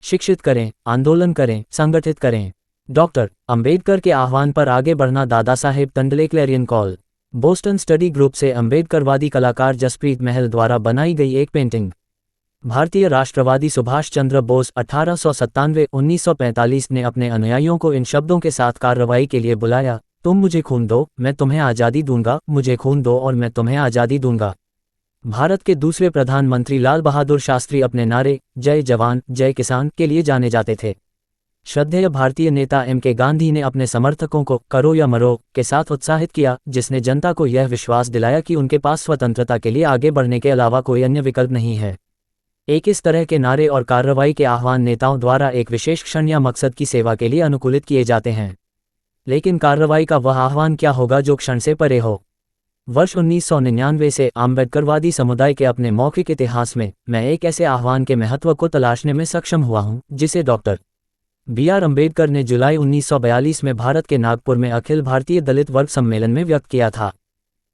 शिक्षित करें, आंदोलन करें, संगठित करें। डॉक्टर अंबेडकर के आह्वान पर आगे बढ़ना Dada Saheb Tandle clarion call. Boston study group से अंबेडकरवादी कलाकार जसप्रीत महल द्वारा बनाई गई एक पेंटिंग। भारतीय राष्ट्रवादी सुभाष चंद्र बोस 1897-1945 ने अपने अनुयायियों को इन शब्दों के साथ कार्रवाई के लिए बुलाया, तुम मुझे खून दो, मैं तुम्हें आज़ादी दूंगा, मुझे खून दो और मैं तुम्हें आज़ादी दूंगा। भारत के दूसरे प्रधानमंत्री लाल बहादुर शास्त्री अपने नारे जय जवान जय किसान के लिए जाने जाते थे। श्रद्धेय भारतीय नेता M.K. गांधी ने अपने समर्थकों को करो या मरो के साथ उत्साहित किया, जिसने जनता को यह विश्वास दिलाया कि उनके पास स्वतंत्रता के लिए आगे बढ़ने के अलावा कोई अन्य विकल्प नहीं है। एक इस तरह के नारे और कार्रवाई के आह्वान नेताओं द्वारा एक विशेष क्षण या मकसद की सेवा के लिए अनुकूलित किए जाते हैं। लेकिन कार्रवाई का वह आह्वान क्या होगा जो क्षण से परे हो? वर्ष 1999 से आम्बेडकरवादी समुदाय के अपने मौखिक इतिहास में मैं एक ऐसे आह्वान के महत्व को तलाशने में सक्षम हुआ हूं, जिसे डॉक्टर B.R. अम्बेडकर ने जुलाई 1942 में भारत के नागपुर में अखिल भारतीय दलित वर्ग सम्मेलन में व्यक्त किया था।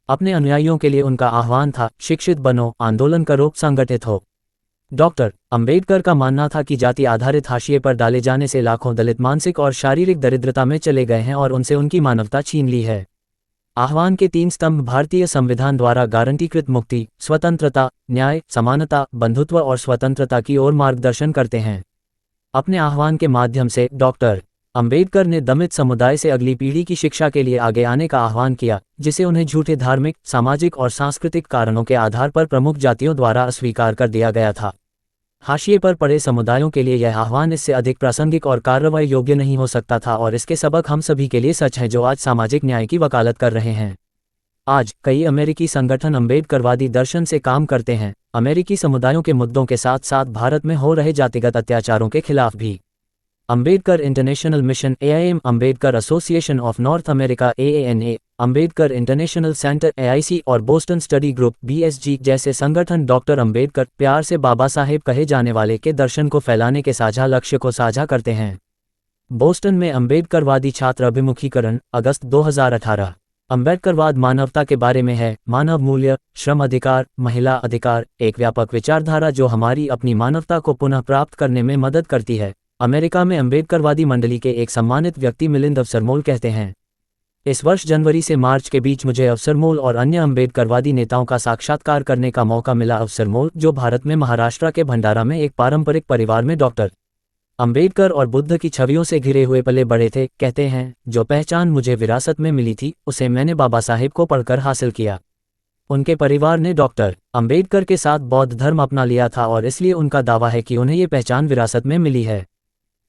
अपने अनुयायियों के लिए उनका आह्वान था, शिक्षित बनो, आंदोलन करो, संगठित हो। डॉक्टर अंबेडकर का मानना था कि जाति आधारित हाशिए पर डाले जाने से लाखों दलित मानसिक और शारीरिक दरिद्रता में चले गए हैं और उनसे उनकी मानवता छीन ली है। आह्वान के 3 स्तंभ भारतीय संविधान द्वारा गारंटीकृत मुक्ति, स्वतंत्रता, न्याय, समानता, बंधुत्व और स्वतंत्रता की ओर मार्गदर्शन करते हैं। अपने आह्वान के माध्यम से डॉक्टर अंबेडकर ने दलित समुदाय से अगली पीढ़ी की शिक्षा के लिए आगे आने का आह्वान किया, जिसे उन्हें झूठे धार्मिक, सामाजिक और सांस्कृतिक कारणों के आधार पर प्रमुख जातियों द्वारा अस्वीकार कर दिया गया था। हाशिए पर पड़े समुदायों के लिए यह आह्वान इससे अधिक प्रासंगिक और कार्रवाई योग्य नहीं हो सकता था, और इसके सबक हम सभी के लिए सच है जो आज सामाजिक न्याय की वकालत कर रहे हैं। आज कई अमेरिकी संगठन अंबेडकरवादी दर्शन से काम करते हैं, अमेरिकी समुदायों के मुद्दों के साथ साथ भारत में हो रहे जातिगत अत्याचारों के खिलाफ भी। Ambedkar international mission AIM, Ambedkar association of north America AANA, Ambedkar international centre AIC और बोस्टन स्टडी ग्रुप BSG जैसे संगठन डॉक्टर अंबेडकर, प्यार से बाबा साहेब कहे जाने वाले के दर्शन को फैलाने के साझा लक्ष्य को साझा करते हैं। बोस्टन में अंबेडकरवादी छात्र अभिमुखीकरण, अगस्त 2018। अंबेडकरवाद मानवता के बारे में है, मानव मूल्य, श्रम अधिकार, महिला अधिकार, एक व्यापक विचारधारा जो हमारी अपनी मानवता को पुनः प्राप्त करने में मदद करती है। अमेरिका में अंबेडकरवादी मंडली के एक सम्मानित व्यक्ति मिलिंद अवसरमोल कहते हैं, इस वर्ष जनवरी से मार्च के बीच मुझे अवसरमोल और अन्य अंबेडकरवादी नेताओं का साक्षात्कार करने का मौका मिला। अवसरमोल, जो भारत में महाराष्ट्र के भंडारा में एक पारंपरिक परिवार में डॉक्टर अंबेडकर और बुद्ध की छवियों से घिरे हुए पले बड़े थे, कहते हैं, जो पहचान मुझे विरासत में मिली थी उसे मैंने बाबा साहेब को पढ़कर हासिल किया। उनके परिवार ने डॉक्टर अंबेडकर के साथ बौद्ध धर्म अपना लिया था और इसलिए उनका दावा है कि उन्हें ये पहचान विरासत में मिली है।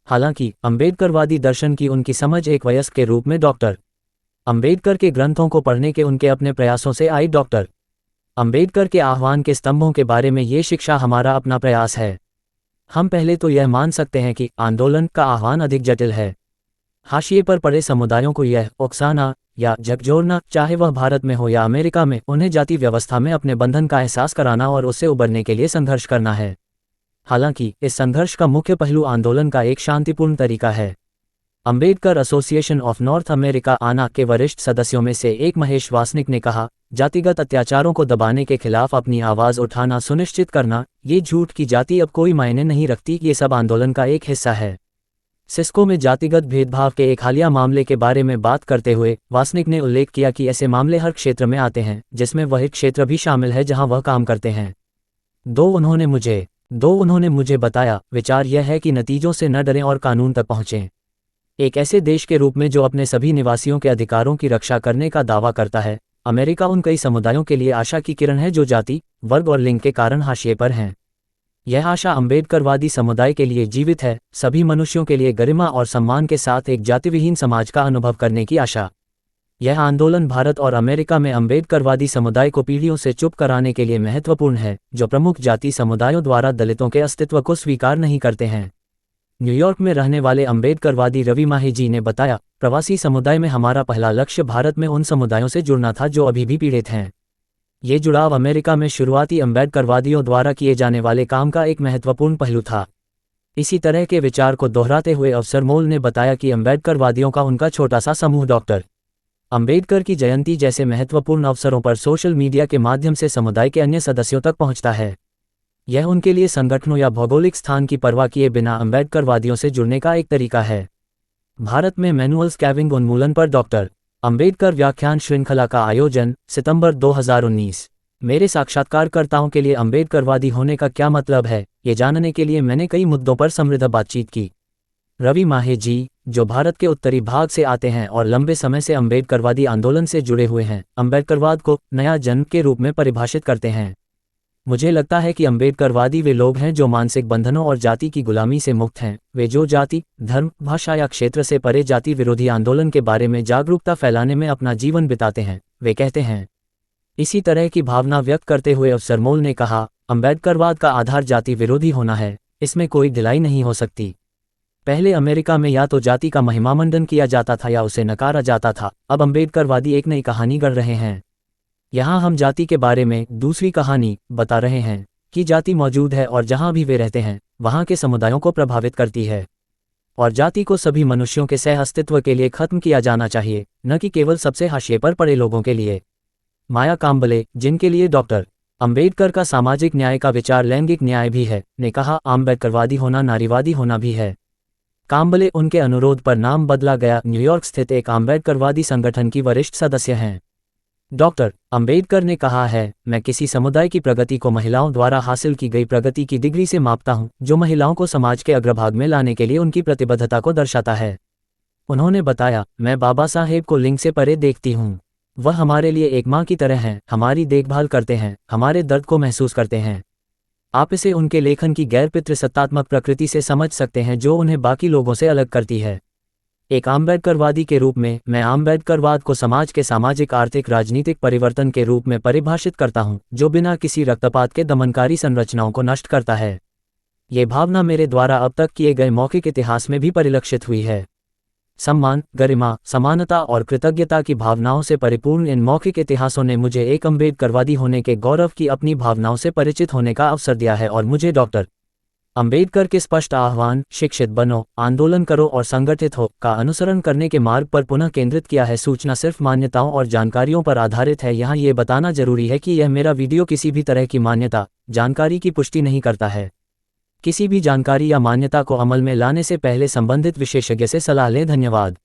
हालांकि अंबेडकरवादी दर्शन की उनकी समझ एक वयस्क के रूप में डॉक्टर अंबेडकर के ग्रंथों को पढ़ने के उनके अपने प्रयासों से आई। डॉक्टर अंबेडकर के आह्वान के स्तंभों के बारे में ये शिक्षा हमारा अपना प्रयास है। हम पहले तो यह मान सकते हैं कि आंदोलन का आह्वान अधिक जटिल है। हाशिए पर पड़े समुदायों को यह उकसाना या झकझोरना, चाहे वह भारत में हो या अमेरिका में, उन्हें जाति व्यवस्था में अपने बंधन का एहसास कराना और उससे उबरने के लिए संघर्ष करना है। हालांकि इस संघर्ष का मुख्य पहलू आंदोलन का एक शांतिपूर्ण तरीका है। Ambedkar association of north America ANA के वरिष्ठ सदस्यों में से एक महेश वासनिक ने कहा, जातिगत अत्याचारों को दबाने के खिलाफ अपनी आवाज़ उठाना सुनिश्चित करना, ये झूठ की जाति अब कोई मायने नहीं रखती, ये सब आंदोलन का एक हिस्सा है। सिस्को में जातिगत भेदभाव के एक हालिया मामले के बारे में बात करते हुए वासनिक ने उल्लेख किया कि ऐसे मामले हर क्षेत्र में आते हैं, जिसमें वह क्षेत्र भी शामिल है जहां वह काम करते हैं। उन्होंने मुझे बताया, विचार यह है कि नतीजों से न डरें और कानून तक पहुंचें। एक ऐसे देश के रूप में जो अपने सभी निवासियों के अधिकारों की रक्षा करने का दावा करता है, अमेरिका उन कई समुदायों के लिए आशा की किरण है जो जाति, वर्ग और लिंग के कारण हाशिए पर हैं। यह आशा अंबेडकरवादी समुदाय के लिए जीवित है, सभी मनुष्यों के लिए गरिमा और सम्मान के साथ एक जातिविहीन समाज का अनुभव करने की आशा। यह आंदोलन भारत और अमेरिका में अंबेडकरवादी समुदाय को पीढ़ियों से चुप कराने के लिए महत्वपूर्ण है, जो प्रमुख जाति समुदायों द्वारा दलितों के अस्तित्व को स्वीकार नहीं करते हैं। न्यूयॉर्क में रहने वाले अंबेडकरवादी रवि माही जी ने बताया, प्रवासी समुदाय में हमारा पहला लक्ष्य भारत में उन समुदायों से जुड़ना था जो अभी भी पीड़ित हैं। ये जुड़ाव अमेरिका में शुरुआती अंबेडकरवादियों द्वारा किए जाने वाले काम का एक महत्वपूर्ण पहलू था। इसी तरह के विचार को दोहराते हुए अवसरमोल ने बताया कि अंबेडकरवादियों का उनका छोटा सा समूह डॉक्टर अंबेडकर की जयंती जैसे महत्वपूर्ण अवसरों पर सोशल मीडिया के माध्यम से समुदाय के अन्य सदस्यों तक पहुंचता है। यह उनके लिए संगठनों या भौगोलिक स्थान की परवाह किए बिना अम्बेडकरवादियों से जुड़ने का एक तरीका है। भारत में मैनुअल स्कैविंग उन्मूलन पर डॉक्टर अंबेडकर व्याख्यान श्रृंखला का आयोजन सितंबर 2019। मेरे साक्षात्कारकर्ताओं के लिए अम्बेडकरवादी होने का क्या मतलब है, ये जानने के लिए मैंने कई मुद्दों पर समृद्ध बातचीत की। रवि माहे जी, जो भारत के उत्तरी भाग से आते हैं और लंबे समय से अम्बेडकरवादी आंदोलन से जुड़े हुए हैं, अम्बेडकरवाद को नया जन्म के रूप में परिभाषित करते हैं। मुझे लगता है कि अम्बेडकरवादी वे लोग हैं जो मानसिक बंधनों और जाति की गुलामी से मुक्त हैं। वे जो जाति, धर्म, भाषा या क्षेत्र से परे जाति विरोधी आंदोलन के बारे में जागरूकता फैलाने में अपना जीवन बिताते हैं, वे कहते हैं। इसी तरह की भावना व्यक्त करते हुए अफसरमोल ने कहा, अम्बेडकरवाद का आधार जाति विरोधी होना है, इसमें कोई ढिलाई नहीं हो सकती। पहले अमेरिका में या तो जाति का महिमामंडन किया जाता था या उसे नकारा जाता था। अब अम्बेडकरवादी एक नई कहानी गढ़ रहे हैं। यहाँ हम जाति के बारे में दूसरी कहानी बता रहे हैं कि जाति मौजूद है और जहाँ भी वे रहते हैं वहाँ के समुदायों को प्रभावित करती है, और जाति को सभी मनुष्यों के सह अस्तित्व के लिए खत्म किया जाना चाहिए, न कि केवल सबसे हाशिए पर पड़े लोगों के लिए। माया काम्बले, जिनके लिए डॉक्टर अंबेडकर का सामाजिक न्याय का विचार लैंगिक न्याय भी है, ने कहा, अम्बेडकरवादी होना नारीवादी होना भी है। काम्बले उनके अनुरोध पर नाम बदला गया न्यूयॉर्क स्थित एक अम्बेडकरवादी संगठन की वरिष्ठ सदस्य हैं। डॉक्टर अंबेडकर ने कहा है, मैं किसी समुदाय की प्रगति को महिलाओं द्वारा हासिल की गई प्रगति की डिग्री से मापता हूं, जो महिलाओं को समाज के अग्रभाग में लाने के लिए उनकी प्रतिबद्धता को दर्शाता है। उन्होंने बताया, मैं बाबा साहेब को लिंग से परे देखती हूं। वह हमारे लिए एक मां की तरह हैं, हमारी देखभाल करते हैं, हमारे दर्द को महसूस करते हैं। आप इसे उनके लेखन की गैर पितृसत्तात्मक प्रकृति से समझ सकते हैं जो उन्हें बाकी लोगों से अलग करती है। एक अम्बेडकरवादी के रूप में मैं अम्बेडकरवाद को समाज के सामाजिक आर्थिक राजनीतिक परिवर्तन के रूप में परिभाषित करता हूं, जो बिना किसी रक्तपात के दमनकारी संरचनाओं को नष्ट करता है। ये भावना मेरे द्वारा अब तक किए गए मौखिक इतिहास में भी परिलक्षित हुई है। सम्मान, गरिमा, समानता और कृतज्ञता की भावनाओं से परिपूर्ण इन मौखिक इतिहासों ने मुझे एक अम्बेडकरवादी होने के गौरव की अपनी भावनाओं से परिचित होने का अवसर दिया है और मुझे डॉक्टर अंबेडकर के स्पष्ट आह्वान, शिक्षित बनो, आंदोलन करो और संगठित हो, का अनुसरण करने के मार्ग पर पुनः केंद्रित किया है। सूचना सिर्फ मान्यताओं और जानकारियों पर आधारित है। यहाँ ये बताना जरूरी है कि यह मेरा वीडियो किसी भी तरह की मान्यता, जानकारी की पुष्टि नहीं करता है। किसी भी जानकारी या मान्यता को अमल में लाने से पहले संबंधित विशेषज्ञ से सलाह लें। धन्यवाद।